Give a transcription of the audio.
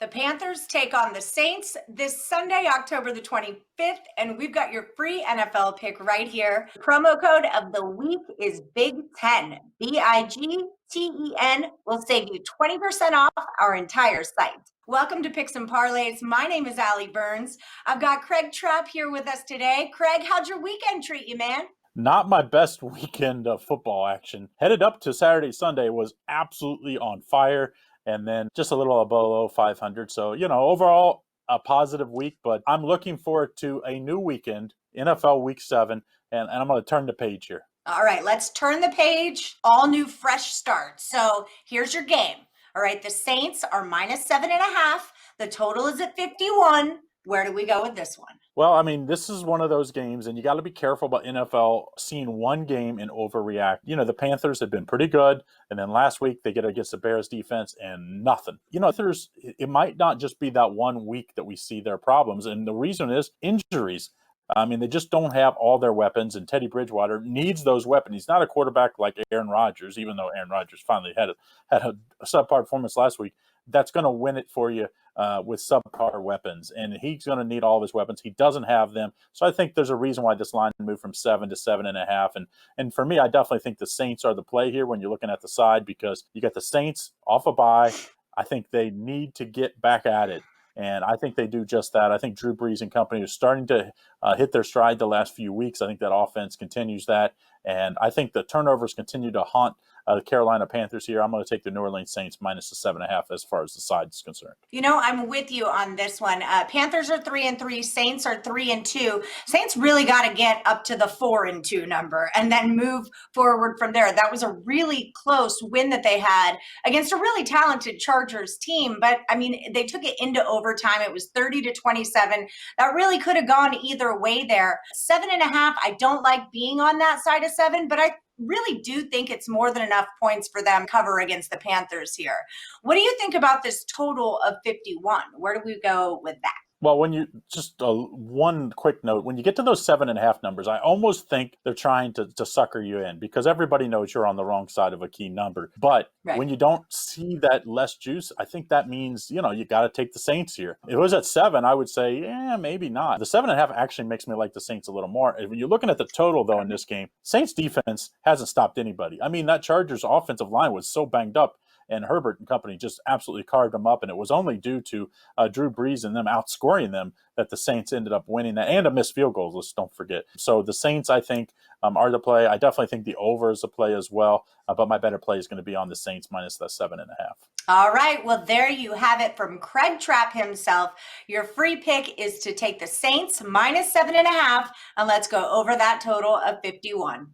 The Panthers take on the Saints this Sunday, October the 25th, and we've got your free NFL pick right here. Promo code of the week is Big10, Bigten. Will save you 20% off our entire site. Welcome to Picks Parlays. My name is Allie Burns. I've got Craig Trapp here with us today. Craig, how'd your weekend treat you, man? Not my best weekend of football action. Headed up to Saturday, Sunday was absolutely on fire, and then just a little below 500. So, overall, a positive week, but I'm looking forward to a new weekend, NFL Week 7, and I'm going to turn the page here. All right, let's turn the page. All new, fresh start. So here's your game. All right, the Saints are -7.5. The total is at 51. Where do we go with this one? Well, I mean, this is one of those games, and you got to be careful about NFL seeing one game and overreact. The Panthers have been pretty good, and then last week they get against the Bears defense and nothing. It might not just be that 1 week that we see their problems, and the reason is injuries. I mean, they just don't have all their weapons, and Teddy Bridgewater needs those weapons. He's not a quarterback like Aaron Rodgers, even though Aaron Rodgers finally had a subpar performance last week. That's going to win it for you with subpar weapons, and he's going to need all of his weapons. He doesn't have them, so I think there's a reason why this line moved from 7 to 7.5. And for me, I definitely think the Saints are the play here when you're looking at the side, because you got the Saints off a bye. I think they need to get back at it. And I think they do just that. I think Drew Brees and company are starting to hit their stride the last few weeks. I think that offense continues that. And I think the turnovers continue to haunt the Carolina Panthers here. I'm going to take the New Orleans Saints minus the 7.5 as far as the side is concerned. I'm with you on this one. Panthers are 3-3. Saints are 3-2. Saints really got to get up to the 4-2 number and then move forward from there. That was a really close win that they had against a really talented Chargers team. But I mean, they took it into overtime. It was 30-27. That really could have gone either way there. 7.5. I don't like being on that side of 7, but I really do think it's more than enough points for them to cover against the Panthers here. What do you think about this total of 51? Where do we go with that? Well, one quick note, when you get to those 7.5 numbers, I almost think they're trying to sucker you in, because everybody knows you're on the wrong side of a key number. But When you don't see that less juice, I think that means, you got to take the Saints here. If it was at 7, I would say, maybe not. The 7.5 actually makes me like the Saints a little more. When you're looking at the total, though, in this game, Saints defense hasn't stopped anybody. I mean, that Chargers offensive line was so banged up, and Herbert and company just absolutely carved them up. And it was only due to Drew Brees and them outscoring them that the Saints ended up winning that, and a missed field goal, let's don't forget. So the Saints, I think, are the play. I definitely think the over is a play as well, but my better play is going to be on the Saints minus the 7.5. All right, well, there you have it from Craig Trapp himself. Your free pick is to take the Saints minus 7.5, and let's go over that total of 51.